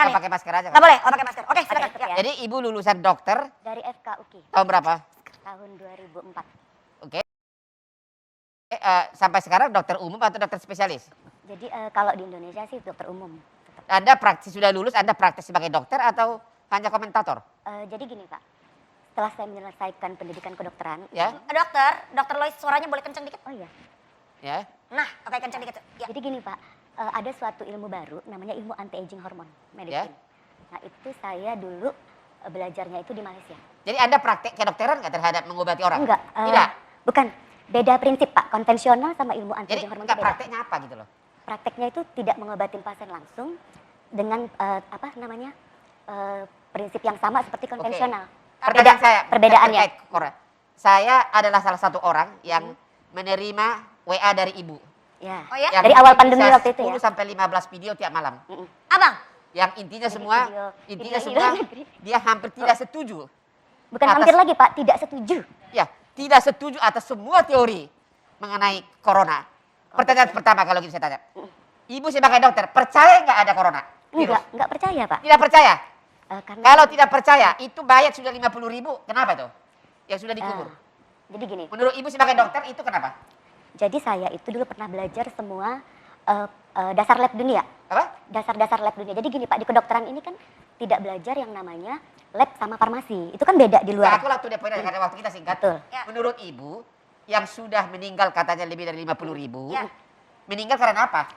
nih? pakai masker aja. Nggak boleh, pakai masker. Oke, silakan. Ya. Jadi ibu lulusan dokter Dari FKUKI tahun berapa? tahun 2004. Oke. Sampai sekarang dokter umum atau dokter spesialis? Jadi kalau di Indonesia sih dokter umum. Tetap. Anda praktis sudah lulus, Anda praktis sebagai dokter atau hanya komentator? Jadi gini Pak, setelah saya menyelesaikan pendidikan kedokteran. Ya. Dokter Lois suaranya boleh kenceng dikit? Oh iya. Ya. Nah, oke kenceng dikit. Ya. Jadi gini Pak, ada suatu ilmu baru namanya ilmu anti-aging hormon medicine. Nah itu saya dulu belajarnya itu di Malaysia. Jadi Anda praktek kedokteran nggak terhadap mengobati orang? Enggak. Tidak. Bukan. Beda prinsip Pak, konvensional sama ilmu Jadi anti-aging hormon nggak itu beda. prakteknya apa gitu loh? Prakteknya itu tidak mengobatin pasien langsung dengan prinsip yang sama seperti konvensional. Pertanyaan saya. Perbedaannya. terkait Korea. Saya adalah salah satu orang yang menerima WA dari ibu. Ya. Oh ya? Yang Dari awal bisa pandemi waktu itu ya. 10 sampai 15 video tiap malam. Abang, Yang intinya Jadi semua, video semua negeri. dia hampir tidak setuju. Bukan Atas- hampir lagi Pak, tidak setuju. Ya, tidak setuju atas semua teori mengenai corona. Pertanyaan pertama kalau gitu saya tanya. Ibu sebagai dokter, percaya nggak ada corona? Virus? Enggak percaya Pak. Tidak percaya? Karena Kalau tidak percaya, itu bayar sudah 50.000. Kenapa tuh? Yang sudah dikubur. Jadi gini, Menurut ibu sebagai dokter, itu kenapa? jadi saya itu dulu pernah belajar semua dasar lab dunia. Apa? Dasar-dasar lab dunia. Jadi gini Pak, di kedokteran ini kan tidak belajar yang namanya lab sama farmasi. Itu kan beda di Nah, luar. aku waktu dia karena waktu kita singkat. Betul. Ya. Menurut ibu, yang sudah meninggal katanya lebih dari 50.000, Ya. meninggal karena apa?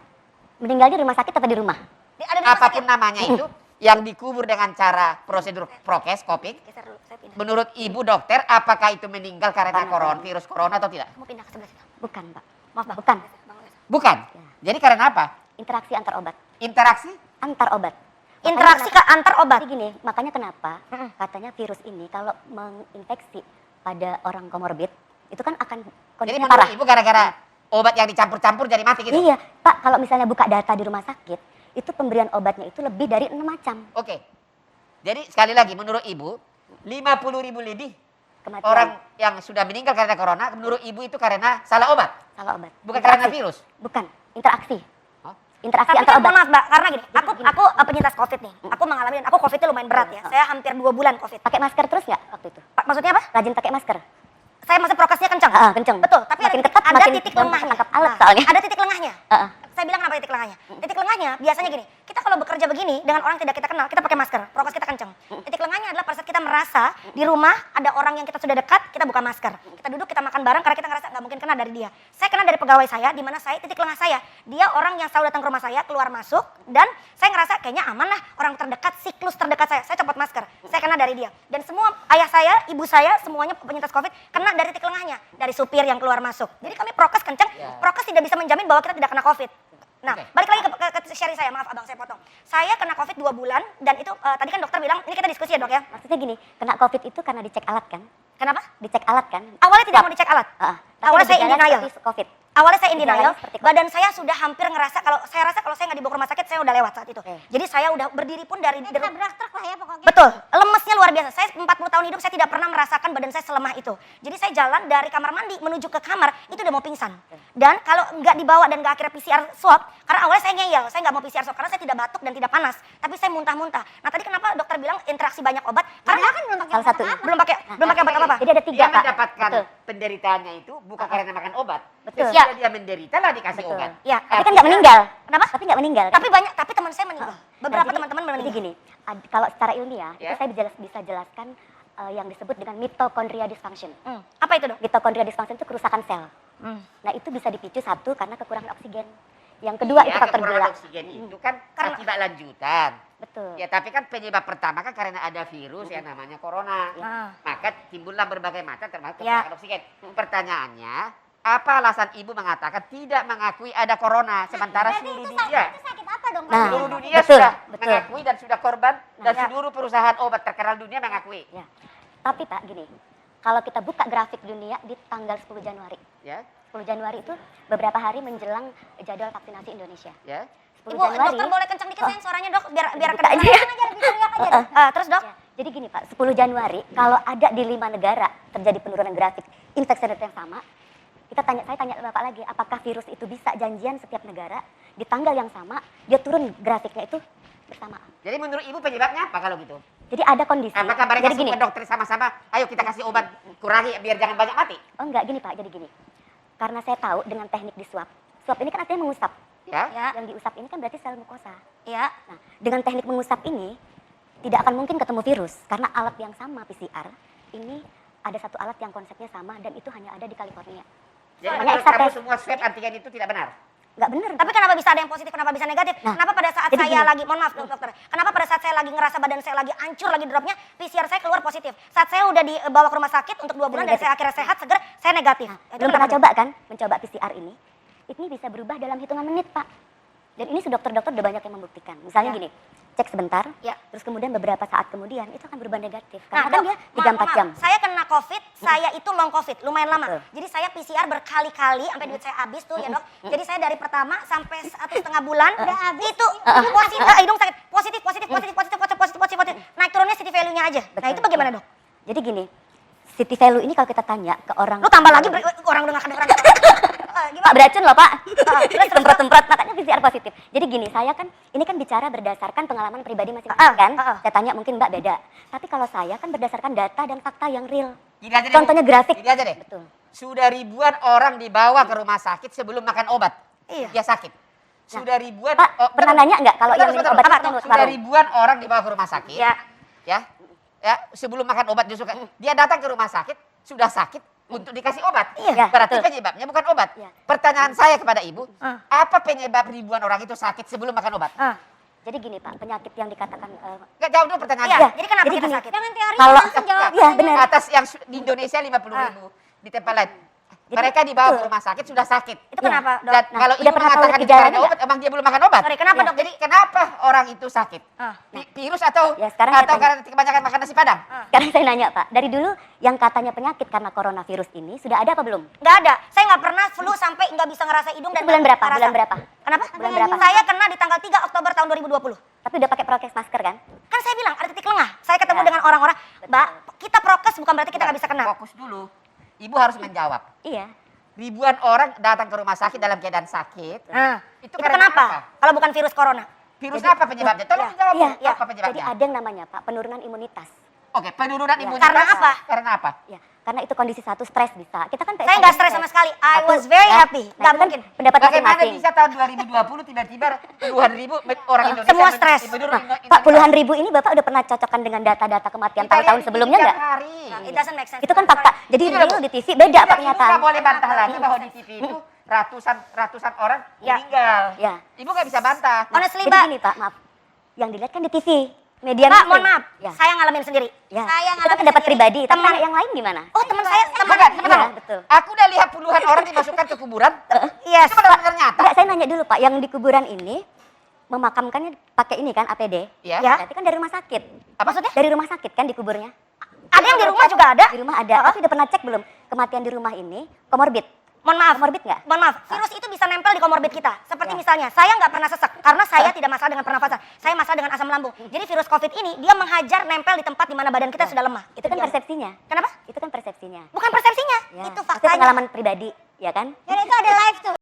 Meninggal di rumah sakit atau di rumah? ada di rumah Apapun sakit. namanya itu, yang dikubur dengan cara prosedur prokes, COVID. Geser dulu, saya pindah. Menurut ibu dokter, apakah itu meninggal karena virus corona atau tidak? Kamu pindah ke sebelah situ. Bukan Pak. Maaf, Bang. Bukan. Bang, geser. Bukan. Ya. Jadi karena apa? Interaksi antar obat. Interaksi? Antar obat. Interaksi ke antar obat. Jadi gini, makanya kenapa katanya virus ini kalau menginfeksi pada orang komorbid, itu kan akan Jadi kondisinya menurut parah. ibu gara-gara obat yang dicampur-campur jadi mati gitu? Iya, Pak, kalau misalnya buka data di rumah sakit, itu pemberian obatnya itu lebih dari 6 macam Oke. Jadi sekali lagi menurut ibu, 50.000 lebih kematian. orang yang sudah meninggal karena corona, menurut ibu itu karena salah obat? Salah obat. Bukan Interaksi. karena virus? Bukan, interaksi. Hah? Interaksi Tapi antar kan obat. mohon maaf Mbak, karena gini, Jadi gini. aku penyintas COVID nih. Aku mengalami, aku COVID-nya lumayan berat ya. Saya hampir 2 bulan COVID. Pakai masker terus nggak waktu itu? Maksudnya apa? Rajin pakai masker. Saya maksud prokesnya kencang. Kenceng. Betul, tapi Makin ada, ketat, ada makin titik gampang lemahnya. tangkap alat soalnya. Ada titik lengahnya. Heeh. Saya bilang kenapa titik lengahnya? Titik lengahnya biasanya gini, kita kalau bekerja begini dengan orang yang tidak kita kenal, kita pakai masker, prokes kita kenceng. Titik lengahnya adalah pada saat kita merasa di rumah ada orang yang kita sudah dekat, kita buka masker. Kita duduk, kita makan bareng karena kita ngerasa nggak mungkin kena dari dia. Saya kena dari pegawai saya, di mana saya titik lengah saya. Dia orang yang selalu datang ke rumah saya, keluar masuk, dan saya ngerasa kayaknya aman lah orang terdekat, siklus terdekat saya. Saya copot masker, saya kena dari dia. Dan semua ayah saya, ibu saya, semuanya penyintas COVID kena dari titik lengahnya, dari supir yang keluar masuk. Jadi kami prokes kenceng, prokes tidak bisa menjamin bahwa kita tidak kena COVID. Nah, Oke. balik lagi ke sharing saya, maaf abang saya potong. Saya kena COVID 2 bulan dan itu tadi kan dokter bilang, ini kita diskusi ya dok ya. Maksudnya gini, kena COVID itu karena dicek alat kan? Kenapa? Dicek alat kan? Awalnya tidak mau dicek alat. Tapi Awalnya saya in gejalanya denial. seperti COVID. Awalnya saya in Gejalanya denial, seperti COVID. badan saya sudah hampir ngerasa kalau saya nggak dibawa ke rumah sakit, saya udah lewat saat itu. Oke. Jadi saya udah berdiri pun dari Tabrak truk lah ya pokoknya. betul, lemesnya luar biasa. Saya 40 tahun hidup saya tidak pernah merasakan badan saya selemah itu. Jadi saya jalan dari kamar mandi menuju ke kamar itu udah mau pingsan. Dan kalau nggak dibawa dan nggak akhirnya PCR swab, karena awalnya saya ngeyel, saya nggak mau PCR swab karena saya tidak batuk dan tidak panas, tapi saya muntah-muntah. Nah tadi kenapa dokter bilang interaksi banyak obat? Karena kan belum pakai Salah satu. apa-apa. belum pakai obat apa-apa. Jadi ada 3 Dia Pak. mendapatkan Betul. penderitaannya itu bukan karena makan obat. Betul. Sesudah dia menderita lah dikasih Betul. obat. Ya, Tapi kan nggak meninggal. Kenapa? Tapi nggak meninggal. Kan? Tapi banyak, tapi teman saya meninggal. Beberapa Nah, jadi- teman-teman Jadi meninggal. gini, kalau secara ilmiah Ya. itu saya bisa jelaskan yang disebut dengan mitochondria dysfunction. Apa itu dok? Mitochondria dysfunction itu kerusakan sel. Hmm. Nah itu bisa dipicu satu karena kekurangan oksigen. Yang kedua itu Iya, faktor kekurangan gula. oksigen itu kan Karena- akibat lanjutan. Betul. Ya, tapi kan penyebab pertama kan karena ada virus yang namanya corona. Ah. Maka timbullah berbagai macam termasuk Ya. kekurangan oksigen. Pertanyaannya, apa alasan ibu mengatakan tidak mengakui ada corona sementara Berarti seluruh itu dunia? sakit apa dong? Nah, Seluruh Kalau dunia betul, sudah betul. mengakui dan sudah korban dan ya. seluruh perusahaan obat terkenal dunia mengakui. Ya. Tapi Pak gini, kalau kita buka grafik dunia di tanggal 10 Januari. Ya, 10 Januari itu beberapa hari menjelang jadwal vaksinasi Indonesia. ya. 10 Ibu, Januari. dokter boleh kencang dikit sayang suaranya dok, biar Buka kedengeran. aja ya. aja lebih teriak aja. Terus dok? Ya, jadi gini Pak, 10 Januari kalau ada di 5 negara terjadi penurunan grafik infeksi rate yang sama, saya tanya Bapak lagi, apakah virus itu bisa janjian setiap negara di tanggal yang sama dia turun grafiknya itu bersamaan? Jadi menurut ibu penyebabnya apa kalau gitu? Jadi ada kondisi. Apakah mereka jadi gini. semua dokter sama-sama, ayo kita kasih obat kurangi biar jangan banyak mati? Oh enggak gini Pak, jadi gini. Karena saya tahu dengan teknik di swab. Swab ini kan artinya mengusap. Ya? Ya, Yang diusap ini kan berarti sel mukosa. ya. Nah, dengan teknik mengusap ini tidak akan mungkin ketemu virus karena alat yang sama PCR ini ada satu alat yang konsepnya sama dan itu hanya ada di California. Jadi Makanya menurut extra kamu test. semua swab antigen itu tidak benar? Nggak bener. Tapi kenapa bisa ada yang positif, kenapa bisa negatif? Nah, Kenapa pada saat jadi saya gini. lagi, mohon maaf dokter, kenapa pada saat saya lagi ngerasa badan saya lagi hancur, lagi dropnya, PCR saya keluar positif. Saat saya udah dibawa ke rumah sakit untuk 2 bulan dan Negatif. saya akhirnya sehat, seger, saya negatif. Nah, Itu belum kenapa, pernah Dok? coba kan mencoba PCR ini bisa berubah dalam hitungan menit Pak. Dan ini dokter-dokter udah banyak yang membuktikan. Misalnya Ya. gini, cek sebentar, Ya. terus kemudian beberapa saat kemudian itu akan berubah negatif. Nah, Karena kan Dok, dia maaf, 3-4 maaf. jam. Saya kena COVID, saya itu long COVID, lumayan lama. Betul. Jadi saya PCR berkali-kali, sampai duit saya habis tuh ya dok. Jadi saya dari pertama sampai 1,5 bulan, itu positif, hidung sakit, positif. Naik turunnya city value-nya aja. Nah Betul. itu bagaimana dok? Jadi gini, city value ini kalau kita tanya ke orang... Lu tambah lagi, orang udah gak ada orang. Pak Gimana? beracun loh Pak. terus, Semprot-semprot, makanya PCR positif. Jadi gini, saya kan, ini kan bicara berdasarkan pengalaman pribadi masing-masing kan. Saya tanya mungkin Mbak beda. Tapi kalau saya kan berdasarkan data dan fakta yang real. Gini aja deh, Contohnya Bu. grafik. Gini aja deh. Betul. Sudah ribuan orang dibawa ke rumah sakit sebelum makan obat. Iya. Dia sakit. Sudah ribuan... Pak, pernah nanya nggak kalau yang minum obat Apa, itu Dok? Sudah ribuan orang dibawa ke rumah sakit. Ya. Ya, sebelum makan obat justru dia datang ke rumah sakit sudah sakit untuk dikasih obat. Iya, Berarti betul. penyebabnya bukan obat. Iya. Pertanyaan saya kepada ibu, Ah. apa penyebab ribuan orang itu sakit sebelum makan obat? Jadi gini Pak, penyakit yang dikatakan... Enggak jawab dulu pertanyaannya. Iya, jadi kenapa Jadi kita gini. sakit? Jangan teori Kalau- langsung jawab. Iya, benar. Atas yang di Indonesia 50.000 di tempat lain. Mereka dibawa ke rumah sakit sudah sakit. Itu kenapa dok? Dan Nah, kalau udah ibu pernah tahu mengatakan itu gejalanya ada obat, emang dia belum makan obat? Sorry, kenapa Iya. dok? Jadi kenapa orang itu sakit? Ah. Virus atau Ya, sekarang saya tanya. karena kebanyakan makan nasi padang? Sekarang saya nanya Pak, dari dulu yang katanya penyakit karena coronavirus ini sudah ada apa belum? Nggak ada. Saya nggak pernah flu sampai nggak bisa ngerasa hidung dan Itu bulan berapa? ngerasa. Bulan berapa? Kenapa? Bulan berapa? Saya kena di tanggal 3 Oktober tahun 2020. Tapi udah pakai prokes masker kan? Kan saya bilang ada titik lengah. Saya ketemu Ya. dengan orang-orang, Mbak, kita prokes bukan berarti kita nggak bisa kena. Fokus dulu. Ibu harus menjawab. Iya. Ribuan orang datang ke rumah sakit dalam keadaan sakit. Nah, Itu itu karena kenapa? apa? Kalau bukan virus corona. Virus apa penyebabnya? Tolong Iya. jawab. Iya. Apa penyebabnya? Jadi ada yang namanya Pak penurunan imunitas. Oke, penurunan Ya. imunitas. Karena apa? Karena apa? Ya, karena itu kondisi satu stres bisa. Kita kan Saya nggak stres sama sekali. I was very happy. Nggak Nah, mungkin. pendapat Bagaimana masing-masing. bisa tahun 2020 tiba-tiba puluhan ribu orang Indonesia Semua stres. menurun Nah, Pak puluhan ribu ini Bapak udah pernah cocokkan dengan data-data kematian tahun-tahun sebelumnya nggak? Nah, it doesn't make sense. Itu kan fakta. Jadi Ini real loh, di TV beda Pak Ibu kenyataan. nggak boleh bantah lagi bahwa di TV itu ratusan orang Ya. meninggal. Ya. Ibu nggak bisa bantah. Honestly, Jadi Mbak. gini Pak, maaf. Yang dilihat kan di TV. Media Pak, mainstream. mohon maaf. Ya. Saya ngalamin sendiri. Ya. Saya Itu kan ngalamin pendapat sendiri. pribadi. Tapi Teman- kalau yang lain gimana? Oh, teman saya, teman. Bukan, sebentar. Iya, betul. Aku udah lihat puluhan orang dimasukkan ke kuburan. Yes. Itu benar-benar nyata. Enggak, saya nanya dulu Pak, yang di kuburan ini memakamkannya pakai ini kan APD? Ya. Ya. Berarti kan dari rumah sakit. Apa maksudnya? Dari rumah sakit kan di kuburnya? Ada yang di rumah juga ada. Di rumah ada. Tapi udah pernah cek belum? Kematian di rumah ini komorbid. Mohon maaf. Komorbid nggak? Mohon maaf. Virus itu bisa nempel di komorbid kita. Seperti Ya. misalnya, saya nggak pernah sesek karena saya tidak masalah dengan pernafasan. Saya masalah dengan asam lambung. Jadi virus COVID ini dia menghajar nempel di tempat di mana badan kita sudah lemah. Itu kan dia. persepsinya. Kenapa? Itu kan persepsinya. Bukan persepsinya. Ya. Itu Maksudnya faktanya. pengalaman pribadi, ya kan? Dan itu ada live tuh.